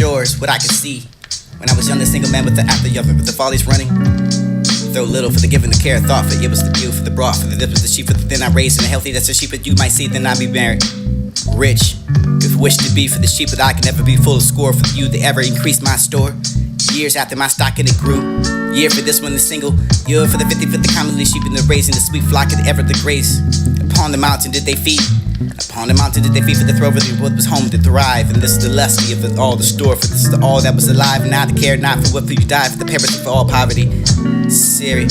shores, what I could see. When I was young, a single man with the after young, with the follies running. Throw little for the giving, the care, thought for it was the view, for the broth, for the dip of the sheep, for the thin I raised, and the healthy that's the sheep that you might see, then I be married. Rich, with wish to be for the sheep that I can never be, full of score for you that ever increased my store. Years after my stock and it grew. Year for this one, the single. Year for the 50 for the commonly sheep and the raising the sweet flock of the ever the grace. Upon the mountain did they feed. Upon the mountain did they feed for the throw of what was home to thrive. And this is the lusty of it all, the store. For this is the all that was alive. And now the care not for what for you died. For the parents for all poverty. Siri,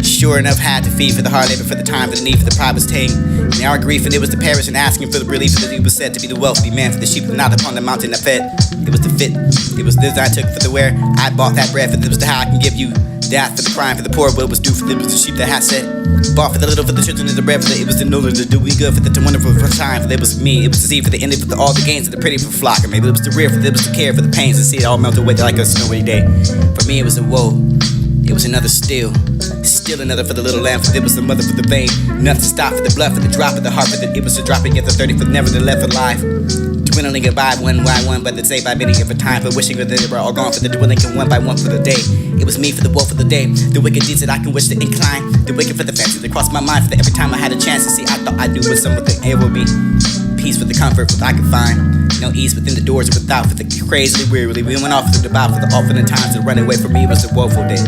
sure enough had to feed for the hard labor, for the time, for the need, for the pride was tame. And our grief, and it was the parents and asking for the relief that he was said to be the wealthy man. For the sheep not upon the mountain that fed. It was the fit. It was this I took for the wear. I bought that bread, for this was the how I can give you. Death for the crime, for the poor, what was due for them was the sheep that had said. Bought for the little, for the children of the bread, for the it was the knowledge to do we good, for the wonderful for time, for it was me, it was the seed for the ending, for the, all the gains of the pretty for flock, or maybe it was the rear, for it was the care, for the pains, to see it all melt away like a snowy day. For me it was a woe, it was another still another for the little lamb, for it was the mother for the vein, nothing to stop for the blood, for the drop of the heart, for the, it was the dropping at the 30, for never the left alive. Dwindling goodbye one by one, but the day by many of a time, for wishing that they were all gone, for the dwindling and one by one for the day. It was me for the woe for the day, the wicked deeds that I can wish to incline, the wicked for the fancies that crossed my mind, for the every time I had a chance to see, I thought I knew what some of the air would be. Peace for the comfort what I could find, no ease within the doors or without, for the crazily wearily, we went off to the bow, for the often the times to run away from me was a woeful day.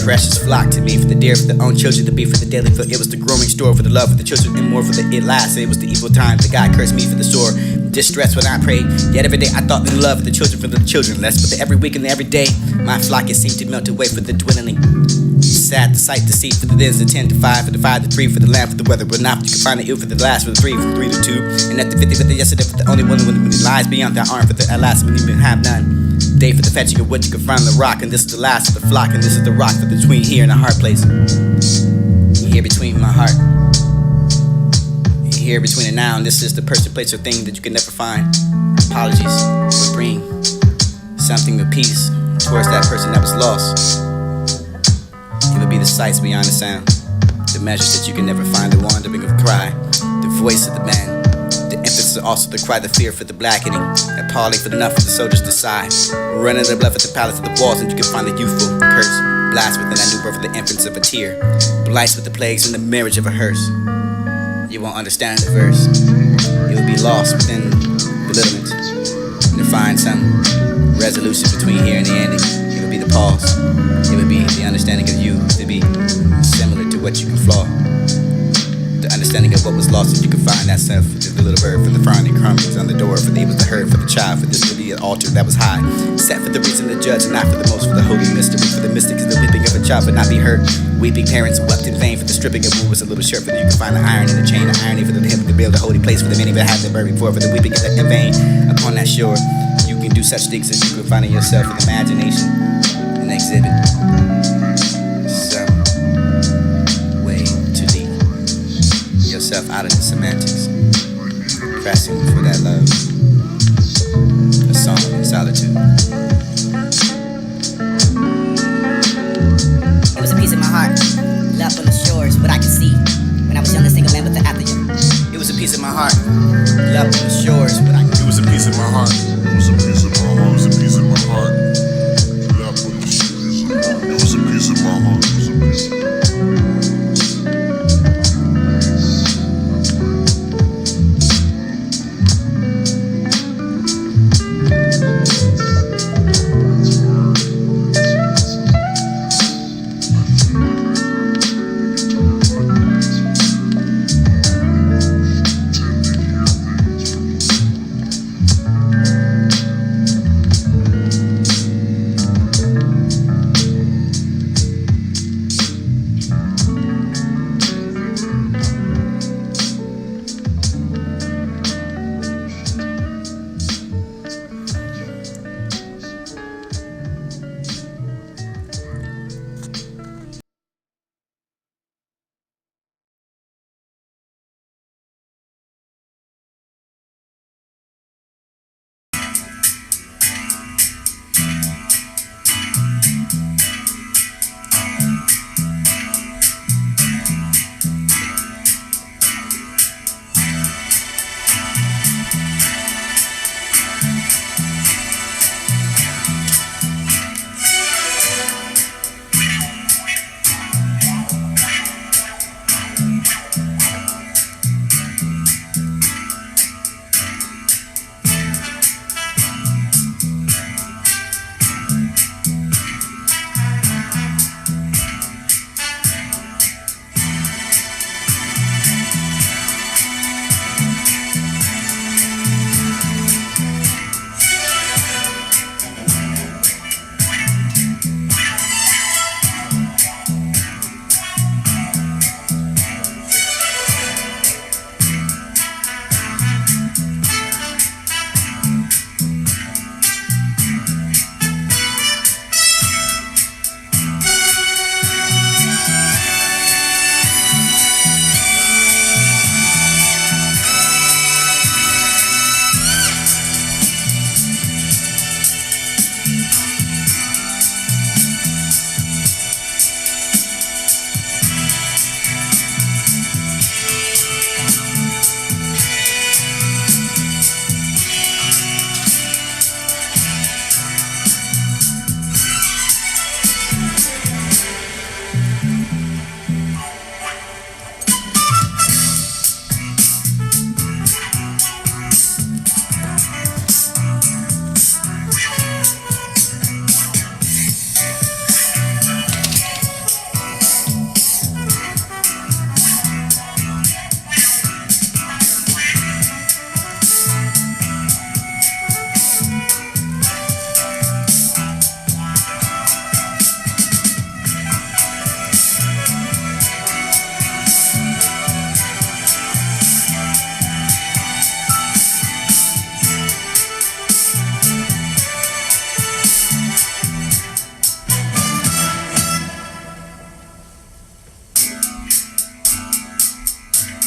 Precious flock to me, for the dear, for the own children to be, for the daily, for it was the growing store, for the love for the children and more for the it last, it was the evil time, the God cursed me for the sore. Distress when I prayed, yet every day I thought in love for the children, for the children less, but every week and every day my flock it seemed to melt away for the dwindling. Sad the sight to see, for the thens the 10 to 5, for the 5 to 3, for the lamb, for the weather, but not you can find the ill for the last, for the 3 to 2, and at the 50 for the yesterday, for the only one when it lies beyond that arm, for the at last when you even have none. Day for the fetching of what you can find on the rock, and this is the last of the flock, and this is the rock for between here and the hard place. Here between my heart. Here between it now, and this is the person, place, or thing that you can never find. Apologies would bring something of peace towards that person that was lost. It would be the sights beyond the sound, the measures that you can never find, the wandering of cry, the voice of the man, the emphasis also the cry, the fear for the blackening, appalling for the enough for the soldiers to sigh, running the blood for the palace of the walls, and you can find the youthful curse, blast within that new birth of the infants of a tear, blights with the plagues and the marriage of a hearse. You won't understand the verse. You will be lost within belittlement and to find some resolution between here and the ending. It would be the pause. It would be the understanding of you to be similar to what you can flaw. The understanding of what was lost, and you can find that self for the little bird, for the frowning crumbs on the door, for the it was the herd, for the child, for this to be an altar that was high, set for the reason to judge, and not for the most, for the holy mystery, for the mystic is the weeping of a child, but not be hurt. Weeping parents wept in vain for the stripping of who was a little shirt, for the you can find the iron in the chain, the irony for the hip to build a holy place, for the many that had been buried before, for the weeping in vain upon that shore. You can do such things as you can find in yourself with imagination and exhibit some way to lead yourself out of the semantics, pressing for that love, a song in solitude. It was a piece of my heart, left on the shores, what I could see. When I was young, a single man with the after you. It was a piece of my heart, left on the shores, what I could see. It was a piece of my heart. It was a piece of my heart. It was a piece of my heart. Left on the shores. It was a piece of my heart. It was a piece of my heart.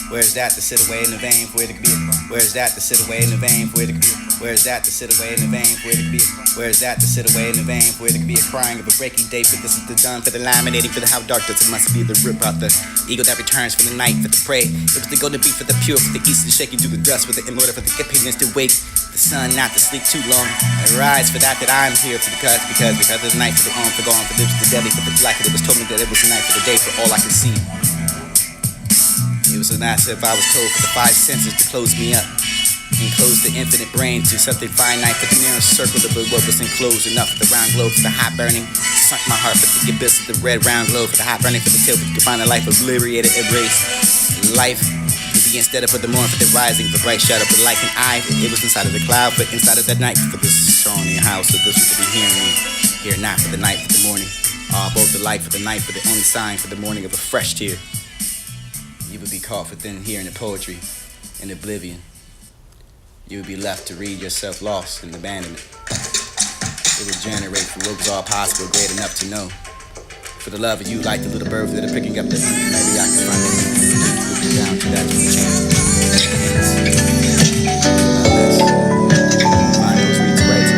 Where's that to sit away in the vein for it to be? Where's that to sit away in the vein for it to be? Where's that to sit away in the vein for it to be? Where's that to sit away in the vein for it to be a crying of a breaking day? For this is the dawn, for the laminating, for the how dark does it must be the rip out the eagle that returns for the night, for the prey. It was the golden beat for the pure, for the east to shake you through the dust, for the in order for the opinions to wake. The sun not to sleep too long. I rise for that I'm here for because there's night for the on, for gone, for this the deadly, for the black. It was told me that it was night for the day, for all I could see. It was an asset if I was told for the five senses to close me up. Enclose the infinite brain to something finite, for the narrow circle of what was enclosed enough for the round globe, for the hot burning. Sunk my heart for the abyss of the red round globe, for the hot burning, for the tail, for you could find a life obliterated, erased. Life to be instead of for the morn, for the rising, the bright shadow, for the light and eye. It was inside of the cloud, but inside of the night, for this song in your house, so this was to be hearing me. Here not for the night, for the morning. Both the light for the night, for the only sign for the morning of a fresh tear. You would be caught within here in the poetry, in oblivion. You would be left to read yourself lost in abandonment. It would generate for what was all possible, great enough to know. For the love of you, like the little birds that are picking up the maybe I can find it. Down to that change. Find those read to rights, to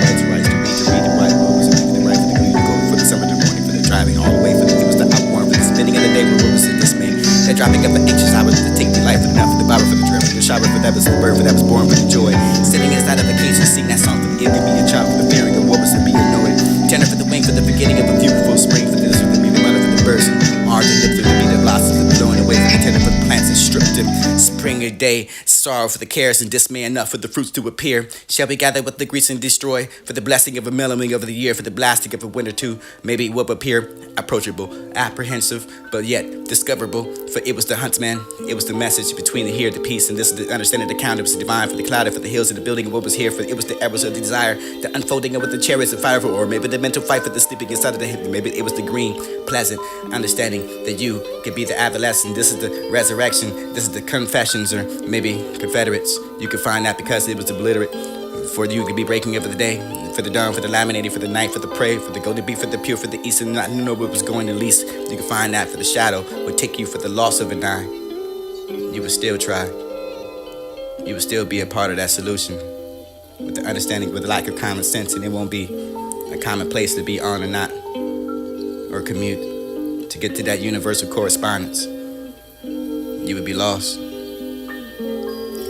read the right words, and read the right for the green to go for the summer to morning, for the driving all the way, for the it was the outworn, for the spinning of the day, what was it dismay? That dropping of the anxious hours to take the life of enough, for the borrow for the drill, for the shower, for that was the bird, for that was born for the joy. Sitting inside of the cage to sing that song for the give me a child, for the fearing of what was to be annoyed. Tenor for the wing, for the beginning of a beautiful spring, for this, for the meaning of the birds. Ardent lips for the beat of blossoms and blowing away, for the tenor for the plants and stripped him. Spring or day, sorrow for the cares and dismay enough for the fruits to appear. Shall we gather with the grease and destroy, for the blessing of a mellowing over the year, for the blasting of a winter too. Maybe it will appear approachable, apprehensive, but yet discoverable. For it was the huntsman, it was the message between the here, the peace, and this is the understanding the count. It was the divine for the cloud, for the hills, and the building of what was here. For it was the arrows of the desire, the unfolding of what the chariots of fire for, or maybe the mental fight for the sleeping inside of the hip. Maybe it was the green, pleasant understanding that you could be the adolescent. This is the resurrection. This is the confessions, or maybe Confederates. You could find that because it was obliterate. For you could be breaking up for the day, for the dawn, for the laminating, for the night, for the prey, for the golden beat, for the pure, for the east, and not know what was going the least. You could find that for the shadow would take you for the loss of an eye. You would still try. You would still be a part of that solution. With the understanding, with the lack of common sense, and it won't be a common place to be on or not, or commute, to get to that universal correspondence. You would be lost.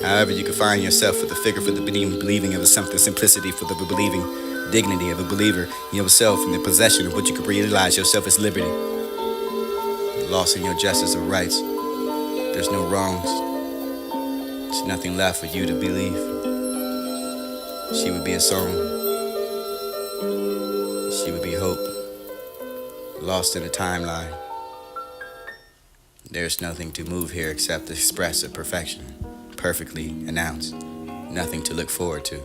However, you could find yourself for the figure, for the believing of something, simplicity for the believing, dignity of a believer in yourself, and the possession of what you could realize yourself as liberty. Lost in your justice of rights. There's no wrongs. There's nothing left for you to believe. She would be a song. She would be hope. Lost in a timeline. There's nothing to move here except to express a perfection. Perfectly announced. Nothing to look forward to.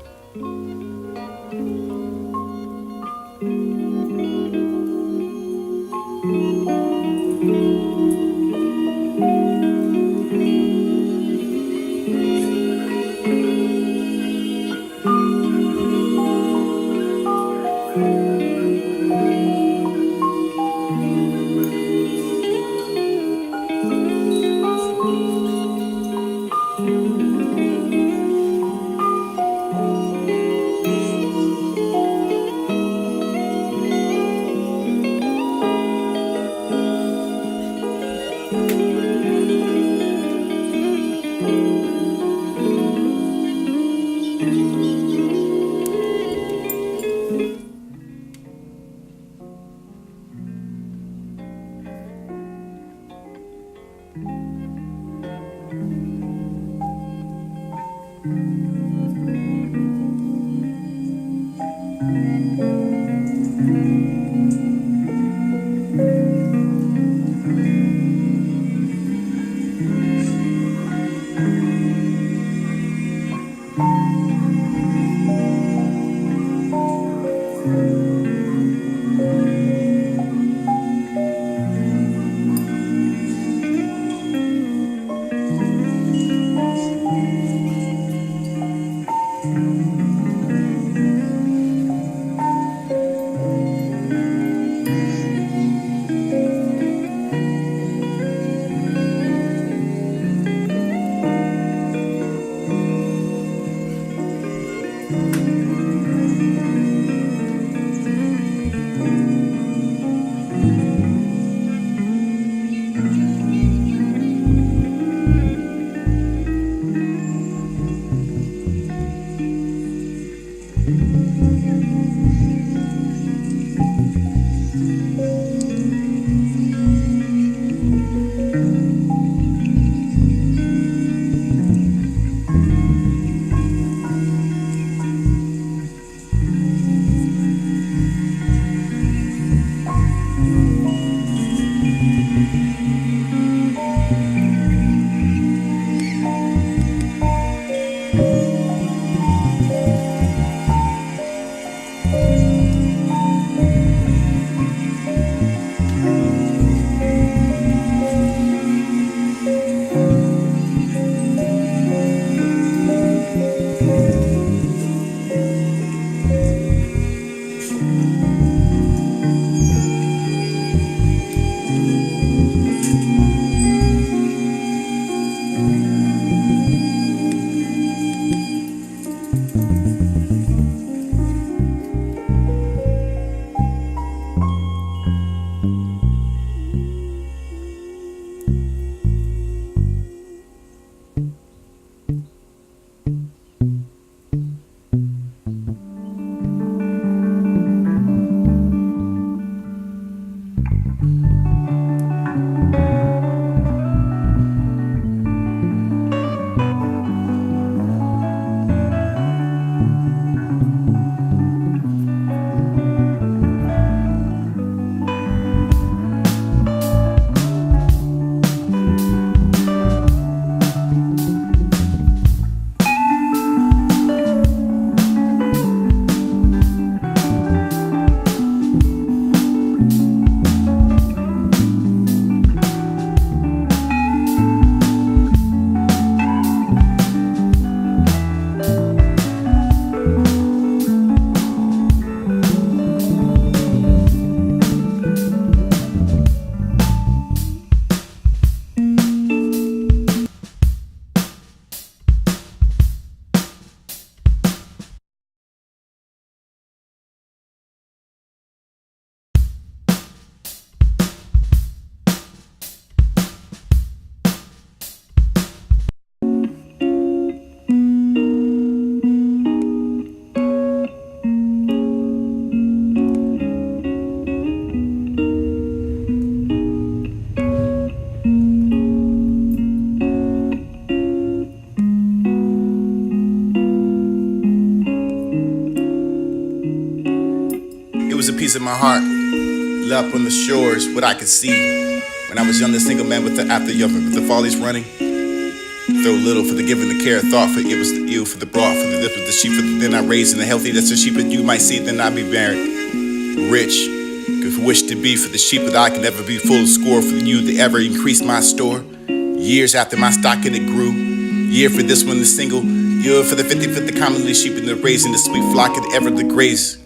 was a piece of my heart. Left on the shores, what I could see. When I was young, a single man with the after young, with the follies running. Throw little for the giving, the care, thought for it was the ill, for the broth, for the dip of the sheep, for the then I raised and the healthy, that's the sheep that you might see, then I be barren. Rich, could wish to be for the sheep that I could never be full of score, for you that ever increased my store. Years after my stock and it grew. Year for this one, the single. Year for the 50, for the commonly sheep and the raising the sweet flock and ever the graze.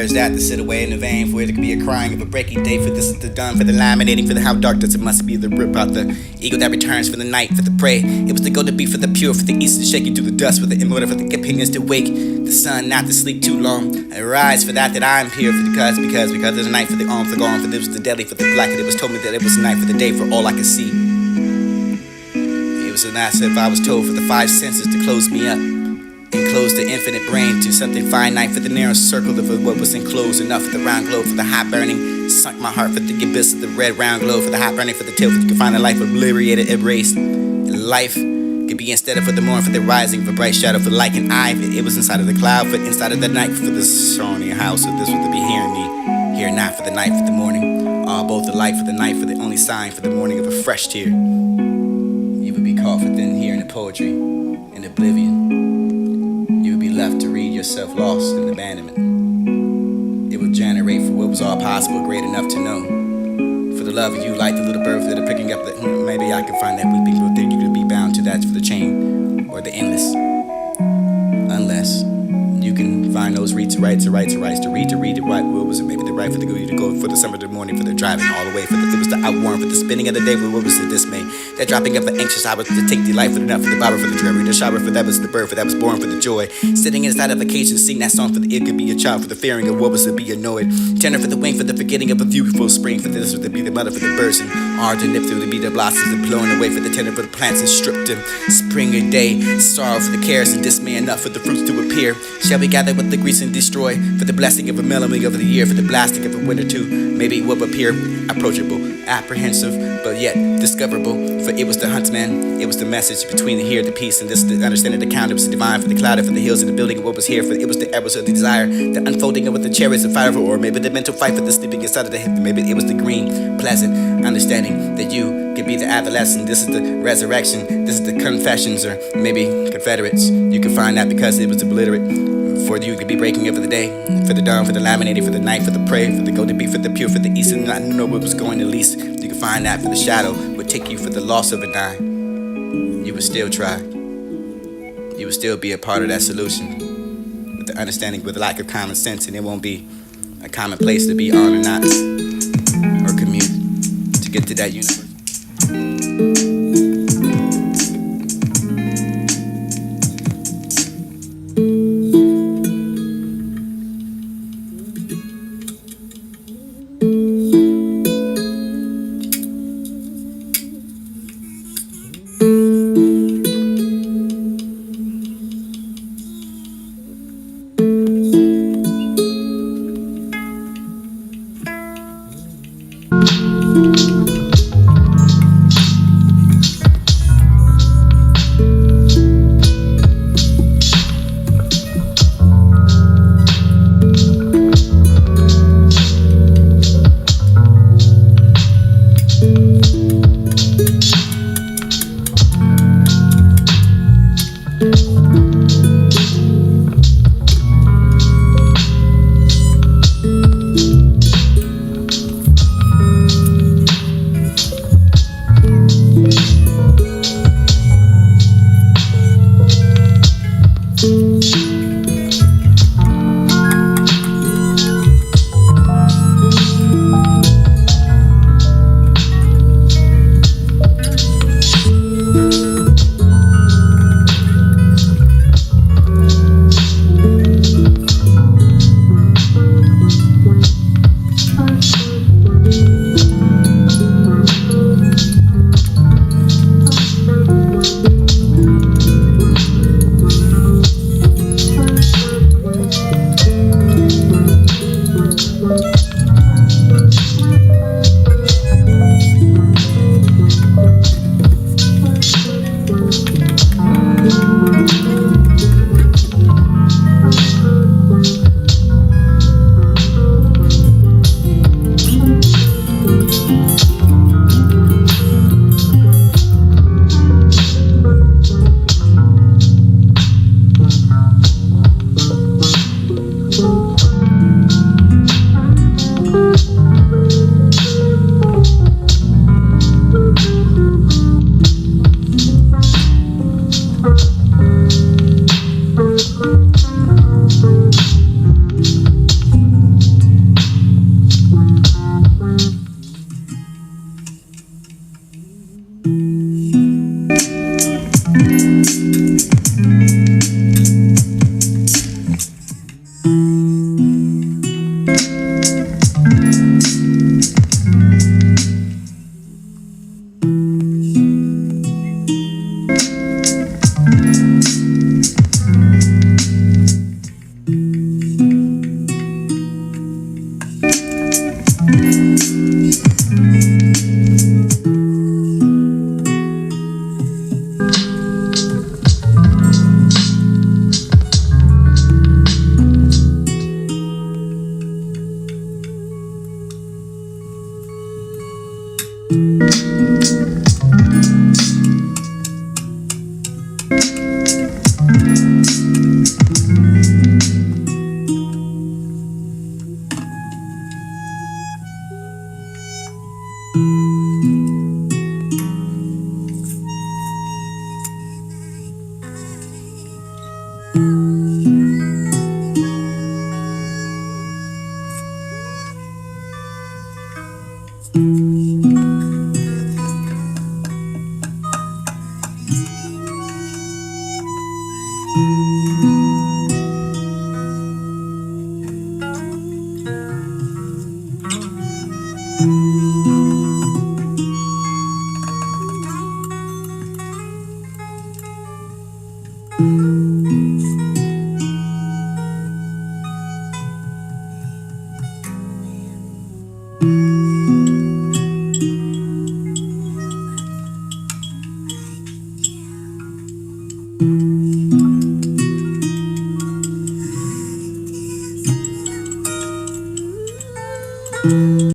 Where's that to sit away in the vein? For it could be a crying of a breaking day. For this is the done, for the laminating, for the how dark does it must be. The rip out the eagle that returns for the night, for the prey. It was the go to be for the pure, for the east to shaking through the dust, for the immortal, for the opinions to wake. The sun not to sleep too long. I rise for that I'm here, for because there's a night for the arm, for gone, for this was the deadly, for the black, and it was told me that it was a night for the day, for all I could see. It was an asset if I was told for the five senses to close me up. Enclosed the infinite brain to something finite for the narrow circle of what was enclosed enough for the round globe, for the hot burning. Sunk my heart for the abyss of the red round globe, for the hot burning, for the tail, for you could find a life obliterated, erased. And life could be instead of for the morn, for the rising, for bright shadow, for like an eye. It was inside of the cloud, for inside of the night, for the stony house. So this was to be hearing me, here not for the night, for the morning. All both alike for the night, for the only sign, for the morning of a fresh tear. You would be caught within hearing the poetry in oblivion. Left to read yourself lost in abandonment. It would generate for what was all possible, great enough to know. For the love of you, like the little birds that are picking up that maybe I can find that weeping, but then you could be bound to that for the chain or the endless. Unless you can find those read to write to read, to write. What was it? Maybe the right for the good, to go for the summer, the morning, for the driving all the way. For the it was the outworn, for the spinning of the day. What was the dismay? That dropping of the anxious hours to take delight for the nut, for the bobber, for the dreary, the shower, for that was the bird, for that was born for the joy. Sitting inside of vacation, sing that song for the it could be a child, for the fearing of what was to be annoyed. Tenor for the wing, for the forgetting of a beautiful spring, for this was to be the mother, for the birds and art to nip through to be the blossoms and blowing away, for the tenor for the plants and stripped them. Spring a day, sorrow for the cares and dismay enough for the fruits to appear. Shall we gather with the grease and destroy for the blessing of a mellowing of the year, for the blasting of a winter too? Maybe it will appear approachable, apprehensive, but yet discoverable. For it was the huntsman, it was the message between the here, the peace, and this the understanding the count. It was the divine for the cloud, for the hills and the building of what was here. For it was the arrows of the desire, the unfolding of what the chariots of fire, or maybe the mental fight for the sleeping inside of the hip. Maybe it was the green, pleasant understanding that you could be the adolescent. This is the resurrection, this is the confessions, or maybe Confederates. You could find that because it was obliterate. For you could be breaking over the day, for the dawn, for the laminating, for the night, for the prey, for the go to be, for the pure, for the east, and not know what was going at least. You could find that for the shadow would take you for the loss of a dime. You would still try. You would still be a part of that solution. With the understanding, with the lack of common sense, and it won't be a common place to be on or not, or commute to get to that universe.